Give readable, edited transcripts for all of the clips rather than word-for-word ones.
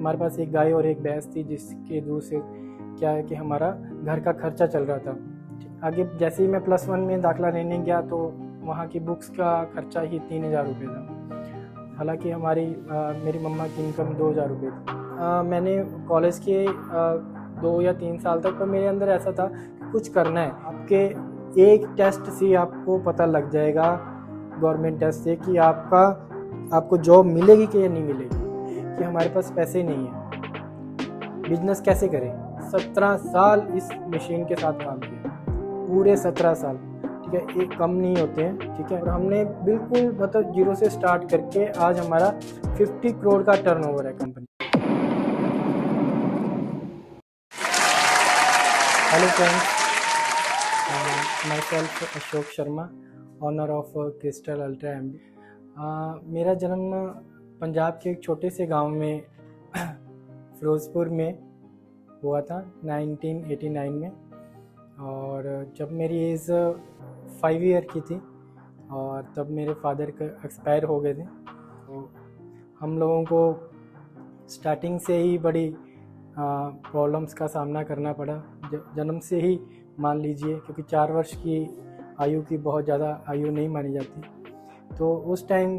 हमारे पास एक गाय और एक भैंस थी, जिसके दूध से क्या है कि हमारा घर का खर्चा चल रहा था। आगे जैसे ही मैं +1 में दाखिला लेने गया तो वहाँ की बुक्स का खर्चा ही 3000 रुपये था। हालांकि मेरी मम्मा की इनकम 2000 रुपये थी। मैंने कॉलेज के 2 या 3 साल तक पर मेरे अंदर ऐसा था कि कुछ करना है। आपके एक टेस्ट से आपको पता लग जाएगा, गवर्नमेंट टेस्ट से, कि आपको जॉब मिलेगी कि नहीं मिलेगी, कि हमारे पास पैसे नहीं है, बिजनेस कैसे करें। 17 साल इस मशीन के साथ काम किया, पूरे 17 साल, ठीक है, एक कम नहीं होते हैं, ठीक है। और हमने बिल्कुल मतलब जीरो से स्टार्ट करके आज हमारा 50 करोड़ का टर्नओवर है company. Hello friends, myself Ashok Sharma, owner of Crystal Ultra MB. मेरा जन्म पंजाब के एक छोटे से गांव में फिरोज़पुर में हुआ था 1989 में। और जब मेरी एज 5 ईयर की थी और तब मेरे फादर एक्सपायर हो गए थे। तो हम लोगों को स्टार्टिंग से ही बड़ी प्रॉब्लम्स का सामना करना पड़ा, जन्म से ही मान लीजिए, क्योंकि 4 वर्ष की आयु की बहुत ज़्यादा आयु नहीं मानी जाती। तो उस टाइम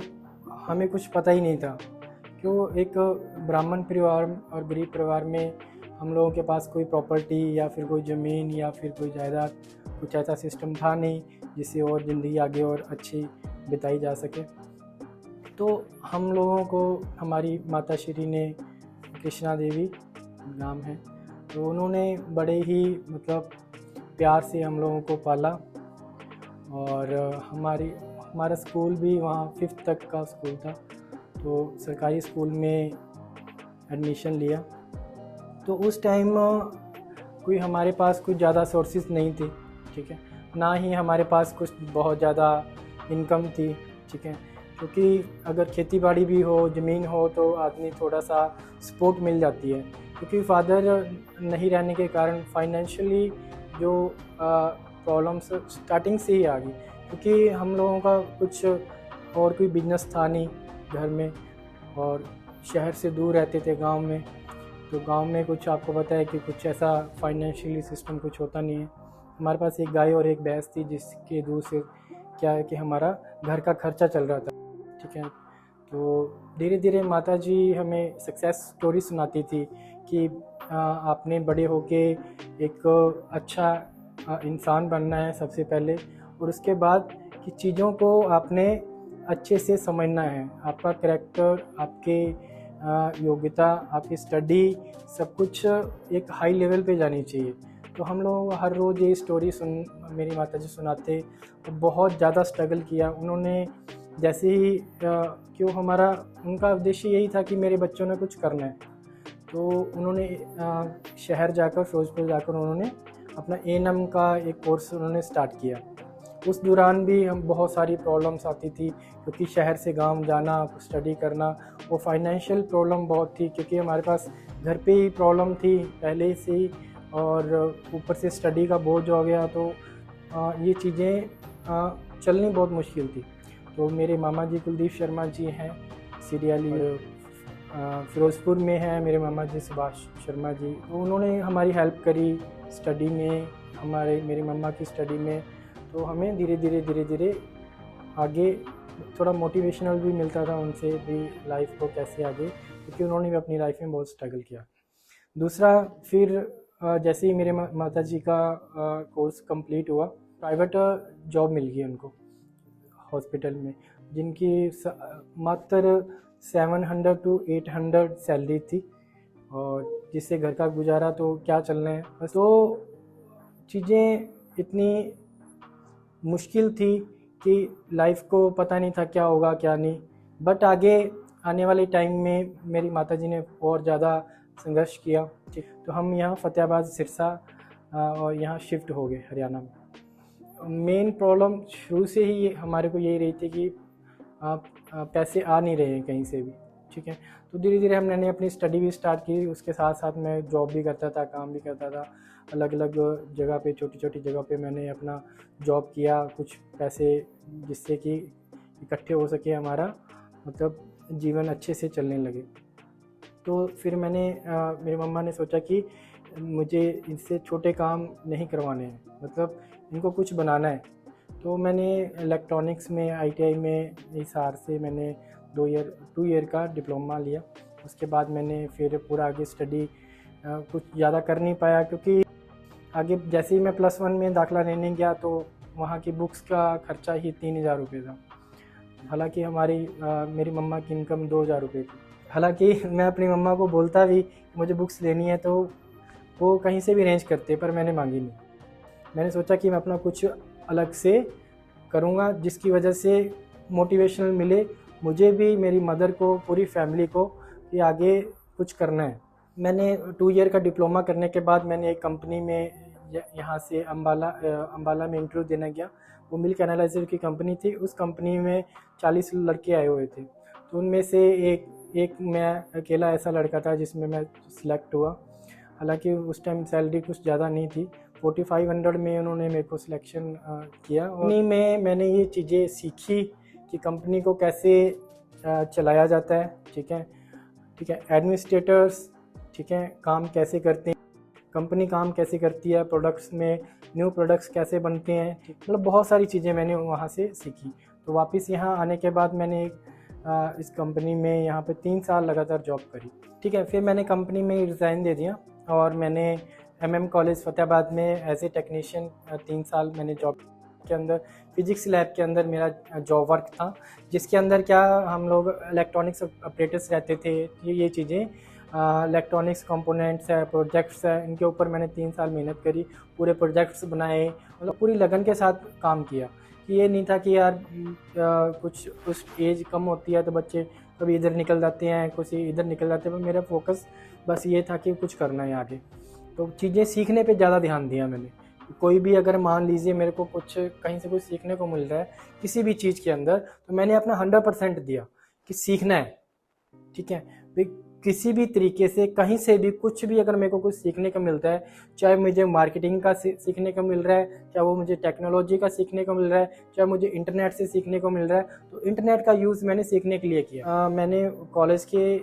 हमें कुछ पता ही नहीं था, क्यों एक ब्राह्मण परिवार और गरीब परिवार में हम लोगों के पास कोई प्रॉपर्टी या फिर कोई ज़मीन या फिर कोई जायदाद, कुछ ऐसा सिस्टम था नहीं जिससे और ज़िंदगी आगे और अच्छी बिताई जा सके। तो हम लोगों को हमारी माता श्री ने, कृष्णा देवी नाम है, तो उन्होंने बड़े ही मतलब प्यार से हम लोगों को पाला। और हमारा स्कूल भी वहाँ 5th तक का स्कूल था, तो सरकारी स्कूल में एडमिशन लिया। तो उस टाइम कोई हमारे पास कुछ ज़्यादा सोर्सेज नहीं थे, ठीक है, ना ही हमारे पास कुछ बहुत ज़्यादा इनकम थी, ठीक है, क्योंकि अगर खेती बाड़ी भी हो, ज़मीन हो, तो आदमी थोड़ा सा सपोर्ट मिल जाती है। क्योंकि फादर नहीं रहने के कारण फाइनेंशियली जो प्रॉब्लम्स स्टार्टिंग से ही आ गई, क्योंकि हम लोगों का कुछ और कोई बिजनेस था नहीं घर में, और शहर से दूर रहते थे गांव में। तो गांव में कुछ आपको पता है कि कुछ ऐसा फाइनेंशियली सिस्टम कुछ होता नहीं है। हमारे पास एक गाय और एक भैंस थी, जिसके दूध से क्या है कि हमारा घर का खर्चा चल रहा था, ठीक है। तो धीरे धीरे माता जी हमें सक्सेस स्टोरी सुनाती थी कि आपने बड़े होके एक अच्छा इंसान बनना है सबसे पहले, और उसके बाद कि चीज़ों को आपने अच्छे से समझना है। आपका करैक्टर, आपके योग्यता, आपकी स्टडी, सब कुछ एक हाई लेवल पे जानी चाहिए। तो हम लोग हर रोज़ ये स्टोरी मेरी माता जी सुनाते, तो बहुत ज़्यादा स्ट्रगल किया उन्होंने। जैसे ही उनका उद्देश्य यही था कि मेरे बच्चों ने कुछ करना है, तो उन्होंने शहर जाकर, फिरोजपुर जाकर उन्होंने अपना A&M का एक कोर्स उन्होंने स्टार्ट किया। उस दौरान भी हम बहुत सारी प्रॉब्लम्स आती थी, क्योंकि शहर से गांव जाना, स्टडी करना, वो फाइनेंशियल प्रॉब्लम बहुत थी, क्योंकि हमारे पास घर पे ही प्रॉब्लम थी पहले से ही, और ऊपर से स्टडी का बोझ हो गया। तो ये चीज़ें चलनी बहुत मुश्किल थी। तो मेरे मामा जी कुलदीप शर्मा जी हैं, सीरियाली फिरोज़पुर में हैं मेरे मामा जी सुभाष शर्मा जी। तो उन्होंने हमारी हेल्प करी स्टडी में, मेरी मम्मा की स्टडी में। तो हमें धीरे धीरे आगे थोड़ा मोटिवेशनल भी मिलता था उनसे भी, लाइफ को कैसे आगे, क्योंकि उन्होंने भी अपनी लाइफ में बहुत स्ट्रगल किया। दूसरा, फिर जैसे ही मेरे माता जी का कोर्स कंप्लीट हुआ, प्राइवेट जॉब मिल गई उनको हॉस्पिटल में, जिनकी मात्र 700 to 800 सैलरी थी, और जिससे घर का गुजारा तो क्या चलना है बस। तो चीज़ें इतनी मुश्किल थी कि लाइफ को पता नहीं था क्या होगा क्या नहीं। बट आगे आने वाले टाइम में मेरी माताजी ने और ज़्यादा संघर्ष किया, तो हम यहाँ फतेहाबाद सिरसा और यहाँ शिफ्ट हो गए हरियाणा में। मेन प्रॉब्लम शुरू से ही हमारे को यही रही थी कि पैसे आ नहीं रहे हैं कहीं से भी, ठीक है। तो धीरे धीरे हमने अपनी स्टडी भी स्टार्ट की, उसके साथ साथ मैं जॉब भी करता था, काम भी करता था, अलग अलग जगह पे, छोटी छोटी जगह पे मैंने अपना जॉब किया, कुछ पैसे जिससे कि इकट्ठे हो सके, हमारा मतलब जीवन अच्छे से चलने लगे। तो फिर मेरी मम्मा ने सोचा कि मुझे इनसे छोटे काम नहीं करवाने हैं, मतलब इनको कुछ बनाना है। तो मैंने इलेक्ट्रॉनिक्स में ITI में हिसार से मैंने 2 ईयर का डिप्लोमा लिया। उसके बाद मैंने फिर पूरा आगे स्टडी कुछ ज़्यादा कर नहीं पाया, क्योंकि आगे जैसे ही मैं +1 में दाखिला लेने गया तो वहाँ की बुक्स का खर्चा ही 3000 रुपये था। हालांकि मेरी मम्मा की इनकम 2000 रुपये थी। हालांकि मैं अपनी मम्मा को बोलता भी मुझे बुक्स लेनी है तो वो कहीं से भी अरेंज करते, पर मैंने मांगी नहीं। मैंने सोचा कि मैं अपना कुछ अलग से करूँगा, जिसकी वजह से मोटिवेशनल मिले मुझे भी, मेरी मदर को, पूरी फैमिली को, कि आगे कुछ करना है। मैंने 2 ईयर का डिप्लोमा करने के बाद मैंने एक कंपनी में यहाँ से अम्बाला में इंटरव्यू देने गया। वो मिल्क एनालाइज़र की कंपनी थी। उस कंपनी में 40 लड़के आए हुए थे, तो उनमें से एक मैं अकेला ऐसा लड़का था जिसमें मैं सिलेक्ट हुआ। हालांकि उस टाइम सैलरी कुछ ज़्यादा नहीं थी, 4500 में उन्होंने मेरे को सिलेक्शन किया। कंपनी में मैंने ये चीज़ें सीखी कि कंपनी को कैसे चलाया जाता है, ठीक है, एडमिनिस्ट्रेटर्स, ठीक है, काम कैसे करते हैं, कंपनी काम कैसे करती है, प्रोडक्ट्स में न्यू प्रोडक्ट्स कैसे बनते हैं, मतलब बहुत सारी चीज़ें मैंने वहाँ से सीखी। तो वापस यहाँ आने के बाद मैंने इस कंपनी में यहाँ पे 3 साल लगातार जॉब करी, ठीक है। फिर मैंने कंपनी में रिज़ाइन दे दिया और मैंने MM कॉलेज फतेहाबाद में एज ए टेक्नीशियन 3 साल मैंने जॉब के अंदर फिजिक्स लैब के अंदर मेरा जॉब वर्क था, जिसके अंदर क्या हम लोग इलेक्ट्रॉनिक्स ऑपरेटर्स रहते थे। ये चीज़ें इलेक्ट्रॉनिक्स कंपोनेंट्स है, प्रोजेक्ट्स है, इनके ऊपर मैंने 3 साल मेहनत करी, पूरे प्रोजेक्ट्स बनाए, मतलब पूरी लगन के साथ काम किया। कि ये नहीं था कि यार कुछ उस एज कम होती है तो बच्चे कभी इधर निकल जाते हैं, कुछ इधर निकल जाते हैं, पर मेरा फोकस बस ये था कि कुछ करना है आगे। तो चीज़ें सीखने पे ज़्यादा ध्यान दिया मैंने। कोई भी अगर मान लीजिए मेरे को कुछ कहीं से कुछ सीखने को मिल रहा है किसी भी चीज़ के अंदर, तो मैंने अपना 100% दिया कि सीखना है, ठीक है। किसी भी तरीके से कहीं से भी कुछ भी अगर मेरे को कुछ सीखने को मिलता है, चाहे मुझे मार्केटिंग का सीखने को मिल रहा है, चाहे वो मुझे टेक्नोलॉजी का सीखने को मिल रहा है, चाहे मुझे इंटरनेट से सीखने को मिल रहा है, तो इंटरनेट का यूज़ मैंने सीखने के लिए किया। मैंने कॉलेज के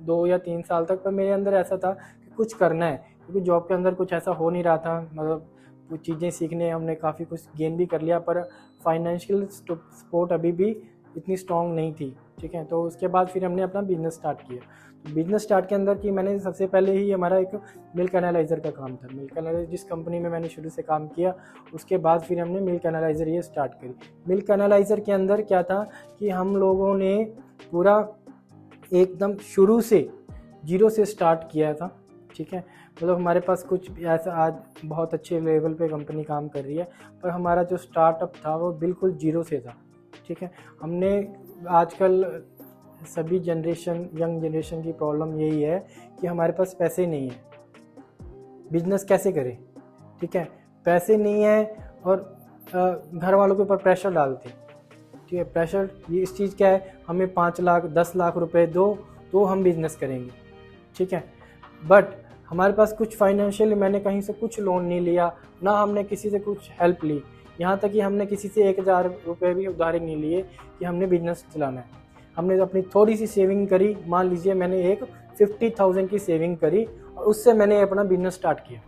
2 या 3 साल तक, पर मेरे अंदर ऐसा था कि कुछ करना है, क्योंकि जॉब के अंदर कुछ ऐसा हो नहीं रहा था। मतलब कुछ चीज़ें सीखने हमने काफ़ी कुछ गेन भी कर लिया, पर फाइनेंशियल सपोर्ट अभी भी इतनी स्ट्रॉन्ग नहीं थी, ठीक है। तो उसके बाद फिर हमने अपना बिज़नेस स्टार्ट किया। तो बिज़नेस स्टार्ट के अंदर कि मैंने सबसे पहले ही हमारा एक मिल्क एनालाइज़र का काम था। मिल्क एनालाइज़र जिस कंपनी में मैंने शुरू से काम किया, उसके बाद फिर हमने मिल्क एनालाइज़र ये स्टार्ट करी। मिल्क एनालाइज़र के अंदर क्या था कि हम लोगों ने पूरा एकदम शुरू से 0 से स्टार्ट किया था, ठीक है। मतलब हमारे पास कुछ ऐसा आज बहुत अच्छे लेवल पे कंपनी काम कर रही है, पर हमारा जो स्टार्टअप था वो बिल्कुल 0 से था, ठीक है। हमने आजकल सभी यंग जनरेशन की प्रॉब्लम यही है कि हमारे पास पैसे नहीं है, बिजनेस कैसे करें, ठीक है। पैसे नहीं है और घर वालों के ऊपर प्रेशर डालते हैं, ठीक है। प्रेशर ये इस चीज़ क्या है, हमें 5 लाख 10 लाख रुपए दो तो हम बिज़नेस करेंगे, ठीक है। बट हमारे पास कुछ फाइनेंशियली मैंने कहीं से कुछ लोन नहीं लिया, ना हमने किसी से कुछ हेल्प ली, यहाँ तक कि हमने किसी से 1000 रुपये भी उधार नहीं लिए कि हमने बिजनेस चलाना है। हमने तो अपनी थोड़ी सी सेविंग करी, मान लीजिए मैंने एक 50,000 की सेविंग करी और उससे मैंने अपना बिजनेस स्टार्ट किया,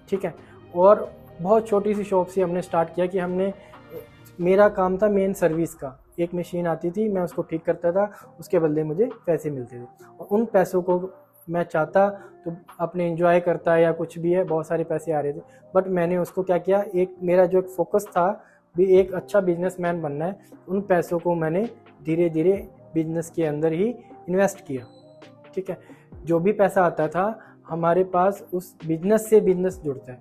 ठीक है। और बहुत छोटी सी शॉप से हमने स्टार्ट किया कि मेरा काम था मेन सर्विस का। एक मशीन आती थी, मैं उसको ठीक करता था, उसके बदले मुझे पैसे मिलते थे, और उन पैसों को मैं चाहता तो अपने एंजॉय करता या कुछ भी है, बहुत सारे पैसे आ रहे थे। बट मैंने उसको क्या किया, मेरा जो एक फोकस था भी एक अच्छा बिजनेसमैन बनना है, उन पैसों को मैंने धीरे धीरे बिजनेस के अंदर ही इन्वेस्ट किया, ठीक है। जो भी पैसा आता था हमारे पास उस बिजनेस से बिजनेस जुड़ता है,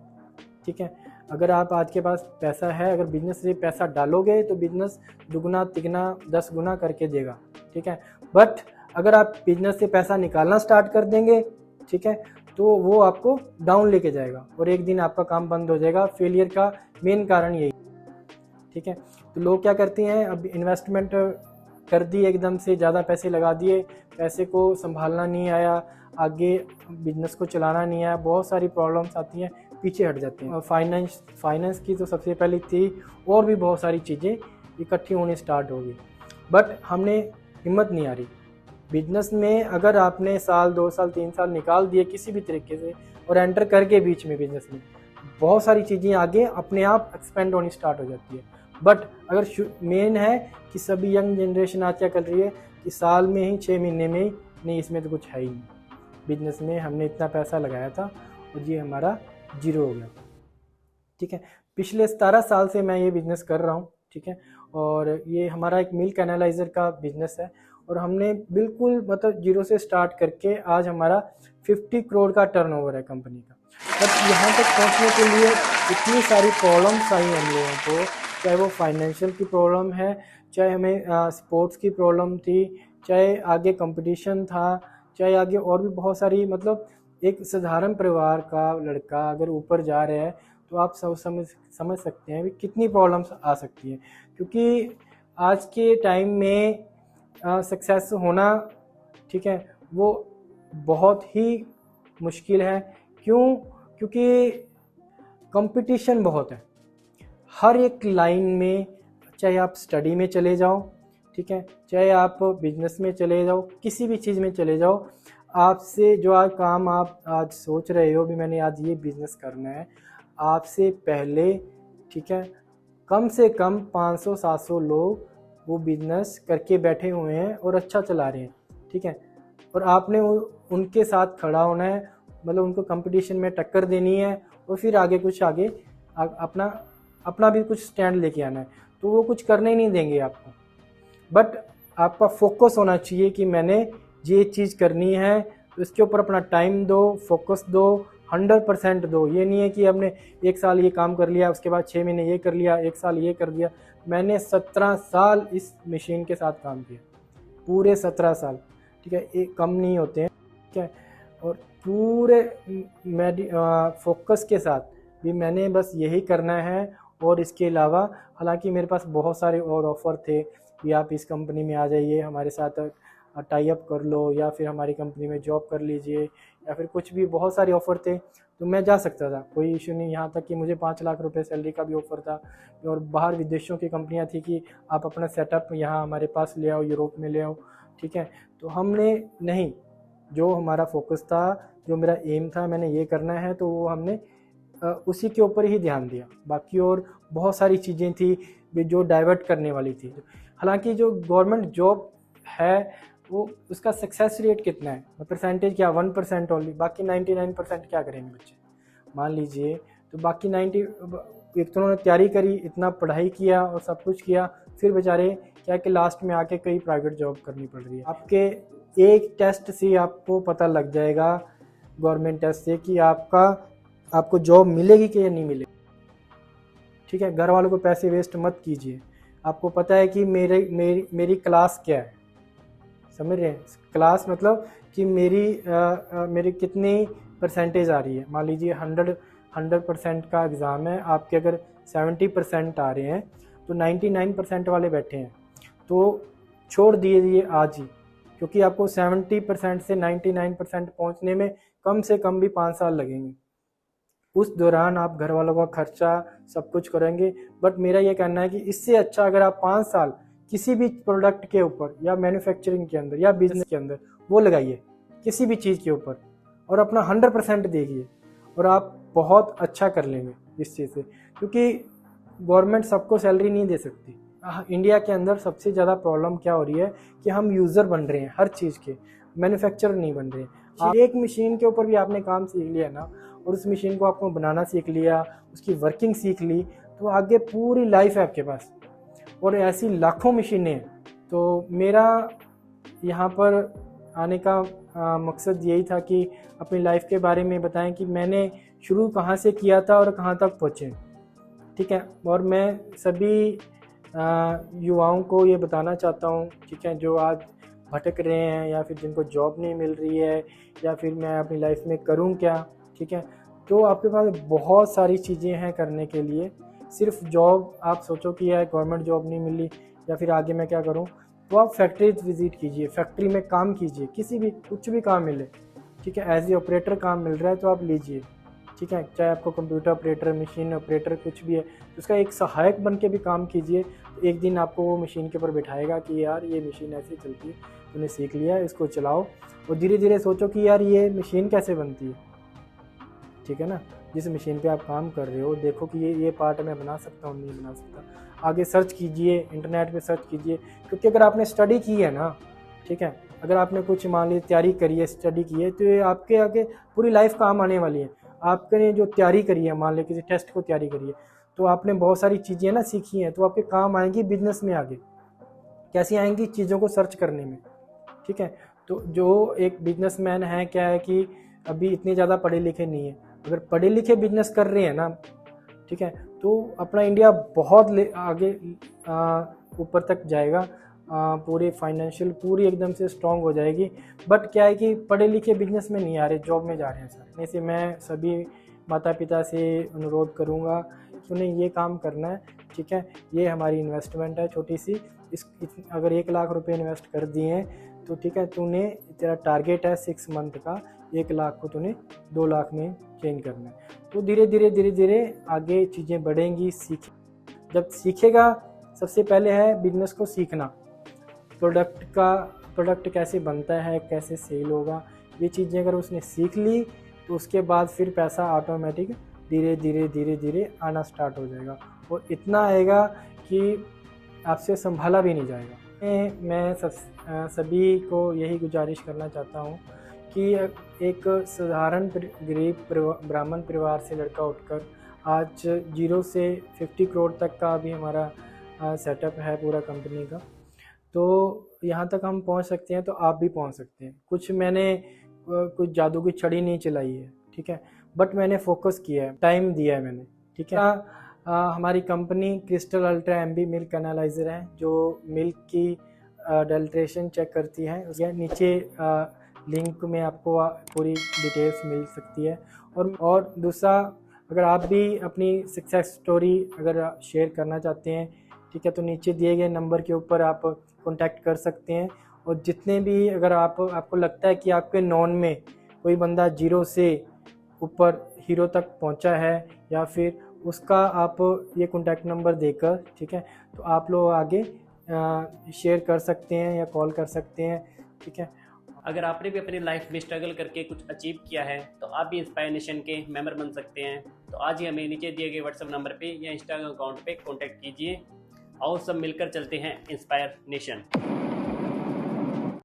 ठीक है। अगर आप आज के पास पैसा है, अगर बिजनेस से पैसा डालोगे तो बिजनेस दुगना तिगना 10 गुना करके देगा, ठीक है। बट अगर आप बिजनेस से पैसा निकालना स्टार्ट कर देंगे, ठीक है, तो वो आपको डाउन लेके जाएगा और एक दिन आपका काम बंद हो जाएगा। फेलियर का मेन कारण यही, ठीक है। तो लोग क्या करते हैं, अब इन्वेस्टमेंट कर दी, एकदम से ज़्यादा पैसे लगा दिए, पैसे को संभालना नहीं आया, आगे बिजनेस को चलाना नहीं आया, बहुत सारी प्रॉब्लम्स आती हैं, पीछे हट जाते हैं। फाइनेंस की तो सबसे पहले थी, और भी बहुत सारी चीज़ें इकट्ठी होनी स्टार्ट हो गई, बट हमने हिम्मत नहीं आ रही, बिजनेस में अगर आपने साल 2 साल 3 साल निकाल दिए किसी भी तरीके से और एंटर करके बीच में बिजनेस में, बहुत सारी चीज़ें आगे अपने आप एक्सपेंड होनी स्टार्ट हो जाती है। बट अगर मेन है कि सभी यंग जनरेशन आज क्या कर रही है कि साल में ही 6 महीने में ही, नहीं इसमें तो कुछ है ही नहीं, बिजनेस में हमने इतना पैसा लगाया था और ये हमारा जीरो हो गया। ठीक है, पिछले 17 साल से मैं ये बिज़नेस कर रहा हूँ। ठीक है, और ये हमारा एक मिल्क एनालाइज़र का बिज़नेस है और हमने बिल्कुल मतलब जीरो से स्टार्ट करके आज हमारा 50 करोड़ का टर्नओवर है कंपनी का। बट यहाँ तक पहुँचने के लिए इतनी सारी प्रॉब्लम्स आई हम लोगों को, चाहे वो फाइनेंशियल की प्रॉब्लम है, चाहे हमें स्पोर्ट्स की प्रॉब्लम थी, चाहे आगे कंपटीशन था, चाहे आगे और भी बहुत सारी, मतलब एक साधारण परिवार का लड़का अगर ऊपर जा रहा है तो आप सब समझ सकते हैं कि कितनी प्रॉब्लम्स आ सकती हैं। क्योंकि आज के टाइम में सक्सेस होना, ठीक है, वो बहुत ही मुश्किल है। क्यों? क्योंकि कंपटीशन बहुत है हर एक लाइन में, चाहे आप स्टडी में चले जाओ, ठीक है, चाहे आप बिजनेस में चले जाओ, किसी भी चीज़ में चले जाओ, आपसे जो आज काम आप आज सोच रहे हो भी मैंने आज ये बिज़नेस करना है, आपसे पहले, ठीक है, कम से कम 500-700 लोग वो बिज़नेस करके बैठे हुए हैं और अच्छा चला रहे हैं। ठीक है, और आपने उनके साथ खड़ा होना है, मतलब उनको कंपटीशन में टक्कर देनी है और फिर आगे अपना भी कुछ स्टैंड लेके आना है। तो वो कुछ करने ही नहीं देंगे आपको। बट आपका फोकस होना चाहिए कि मैंने ये चीज़ करनी है, तो इसके ऊपर अपना टाइम दो, फोकस दो, 100% दो। ये नहीं है कि हमने 1 साल ये काम कर लिया, उसके बाद 6 महीने ये कर लिया, 1 साल ये कर दिया। मैंने 17 साल इस मशीन के साथ काम किया, पूरे 17 साल। ठीक है, एक कम नहीं होते हैं। ठीक है, और पूरे फोकस के साथ भी मैंने बस यही करना है। और इसके अलावा हालांकि मेरे पास बहुत सारे और ऑफ़र थे कि आप इस कंपनी में आ जाइए, हमारे साथ टाई अप कर लो, या फिर हमारी कंपनी में जॉब कर लीजिए, या फिर कुछ भी बहुत सारे ऑफ़र थे, तो मैं जा सकता था, कोई इशू नहीं। यहाँ तक कि मुझे 5 लाख रुपए सैलरी का भी ऑफ़र था। और बाहर विदेशों की कंपनियाँ थी कि आप अपना सेटअप यहाँ हमारे पास ले आओ, यूरोप में ले आओ। ठीक है, तो हमने नहीं, जो हमारा फोकस था, जो मेरा एम था, मैंने ये करना है, तो वो हमने उसी के ऊपर ही ध्यान दिया। बाकी और बहुत सारी चीज़ें थी जो डाइवर्ट करने वाली थी। हालांकि जो गवर्नमेंट जॉब है वो उसका सक्सेस रेट कितना है, परसेंटेज क्या, 1% ओनली, बाकी 99% क्या करेंगे बच्चे। मान लीजिए तो बाकी 90, एक तो उन्होंने तैयारी करी, इतना पढ़ाई किया और सब कुछ किया, फिर बेचारे क्या कि लास्ट में आके कई प्राइवेट जॉब करनी पड़ रही है। आपके एक टेस्ट से आपको पता लग जाएगा, गवर्नमेंट टेस्ट से, कि आपको जॉब मिलेगी कि नहीं मिलेगी। ठीक है, घर वालों को पैसे वेस्ट मत कीजिए। आपको पता है कि मेरी क्लास क्या है, समझ रहे हैं? क्लास मतलब कि मेरी कितनी परसेंटेज आ रही है। मान लीजिए 100% का एग्ज़ाम है, आपके अगर 70% आ रहे हैं तो 99% वाले बैठे हैं, तो छोड़ दीजिए आज ही, क्योंकि आपको 70% से 99% पहुंचने में कम से कम भी 5 साल लगेंगे। उस दौरान आप घर वालों का खर्चा सब कुछ करेंगे। बट मेरा ये कहना है कि इससे अच्छा अगर आप 5 साल किसी भी प्रोडक्ट के ऊपर, या मैन्युफैक्चरिंग के अंदर, या बिजनेस के अंदर वो लगाइए, किसी भी चीज़ के ऊपर, और अपना 100% देखिए, और आप बहुत अच्छा कर लेंगे इस चीज़ से। क्योंकि गवर्नमेंट सबको सैलरी नहीं दे सकती। इंडिया के अंदर सबसे ज़्यादा प्रॉब्लम क्या हो रही है कि हम यूज़र बन रहे हैं हर चीज़ के, मैन्युफैक्चरर नहीं बन रहे हैं। एक मशीन के ऊपर भी आपने काम सीख लिया ना, और उस मशीन को आपको बनाना सीख लिया, उसकी वर्किंग सीख ली, तो आगे पूरी लाइफ है आपके पास, और ऐसी लाखों मशीनें हैं। तो मेरा यहाँ पर आने का मकसद यही था कि अपनी लाइफ के बारे में बताएं कि मैंने शुरू कहाँ से किया था और कहाँ तक पहुँचे। ठीक है, और मैं सभी युवाओं को ये बताना चाहता हूँ, ठीक है, जो आज भटक रहे हैं, या फिर जिनको जॉब नहीं मिल रही है, या फिर मैं अपनी लाइफ में करूँ क्या। ठीक है, तो आपके पास बहुत सारी चीज़ें हैं करने के लिए। सिर्फ जॉब आप सोचो कि यार गवर्नमेंट जॉब नहीं मिली, या फिर आगे मैं क्या करूं, तो आप फैक्ट्रीज विज़िट कीजिए, फैक्ट्री में काम कीजिए, किसी भी कुछ भी काम मिले। ठीक है, एज ए ऑपरेटर काम मिल रहा है तो आप लीजिए। ठीक है, चाहे आपको कंप्यूटर ऑपरेटर, मशीन ऑपरेटर कुछ भी है, तो उसका एक सहायक बन के भी काम कीजिए। तो एक दिन आपको वो मशीन के ऊपर बिठाएगा कि यार ये मशीन ऐसे चलती है, तूने सीख लिया, इसको चलाओ और धीरे धीरे सोचो कि यार ये मशीन कैसे बनती है, ठीक है ना। जिस मशीन पे आप काम कर रहे हो देखो कि ये पार्ट मैं बना सकता हूँ, नहीं बना सकता। आगे सर्च कीजिए, इंटरनेट पे सर्च कीजिए, क्योंकि अगर आपने स्टडी की है ना, ठीक है, अगर आपने कुछ मान ली तैयारी करी है, स्टडी की है, तो ये आपके आगे पूरी लाइफ काम आने वाली है। आपने जो तैयारी करी है, मान ली किसी टेस्ट को तैयारी करी है, तो आपने बहुत सारी चीज़ें ना सीखी हैं, तो आपके काम आएंगी बिजनेस में आगे। कैसी आएंगी? चीज़ों को सर्च करने में, ठीक है। तो जो एक बिजनेसमैन है, क्या है कि अभी इतने ज़्यादा पढ़े लिखे नहीं है, अगर पढ़े लिखे बिजनेस कर रहे हैं ना, ठीक है, तो अपना इंडिया बहुत आगे ऊपर तक जाएगा, पूरे फाइनेंशियल पूरी एकदम से स्ट्रांग हो जाएगी। बट क्या है कि पढ़े लिखे बिजनेस में नहीं आ रहे, जॉब में जा रहे हैं सर। ऐसे मैं सभी माता पिता से अनुरोध करूँगा कि उन्हें ये काम करना है, ठीक है। ये हमारी इन्वेस्टमेंट है छोटी सी, अगर 1 लाख रुपए इन्वेस्ट कर दिए हैं तो ठीक है, तेरा टारगेट है 6 मंथ का, 1 लाख को तूने 2 लाख में चेंज करना है। तो धीरे धीरे आगे चीज़ें बढ़ेंगी। जब सीखेगा, सबसे पहले है बिजनेस को सीखना, प्रोडक्ट कैसे बनता है, कैसे सेल होगा, ये चीज़ें अगर उसने सीख ली तो उसके बाद फिर पैसा ऑटोमेटिक धीरे धीरे आना स्टार्ट हो जाएगा, और इतना आएगा कि आपसे संभाला भी नहीं जाएगा। मैं सभी को यही गुजारिश करना चाहता हूँ कि एक साधारण गरीब ब्राह्मण परिवार से लड़का उठकर आज 0 से 50 करोड़ तक का भी हमारा सेटअप है पूरा कंपनी का, तो यहाँ तक हम पहुँच सकते हैं, तो आप भी पहुँच सकते हैं। मैंने कुछ जादू की छड़ी नहीं चलाई है, ठीक है, बट मैंने फोकस किया है, टाइम दिया है मैंने, ठीक है। हमारी company crystal Ultra MB milk analyser है, जो मिल्क की अडल्ट्रेशन चेक करती है। उसके नीचे लिंक में आपको पूरी डिटेल्स मिल सकती है। और दूसरा, अगर आप भी अपनी सक्सेस स्टोरी अगर शेयर करना चाहते हैं, ठीक है, तो नीचे दिए गए नंबर के ऊपर आप कॉन्टैक्ट कर सकते हैं। और जितने भी अगर आपको लगता है कि आपके नॉन में कोई बंदा 0 से ऊपर हीरो तक पहुंचा है, या फिर उसका आप ये कॉन्टैक्ट नंबर देकर, ठीक है, तो आप लोग आगे शेयर कर सकते हैं या कॉल कर सकते हैं, ठीक है। अगर आपने भी अपनी लाइफ में स्ट्रगल करके कुछ अचीव किया है तो आप भी इंस्पायर नेशन के मेंबर बन सकते हैं। तो आज ही हमें नीचे दिए गए व्हाट्सएप नंबर पे या इंस्टाग्राम अकाउंट पे कांटेक्ट कीजिए और सब मिलकर चलते हैं इंस्पायर नेशन।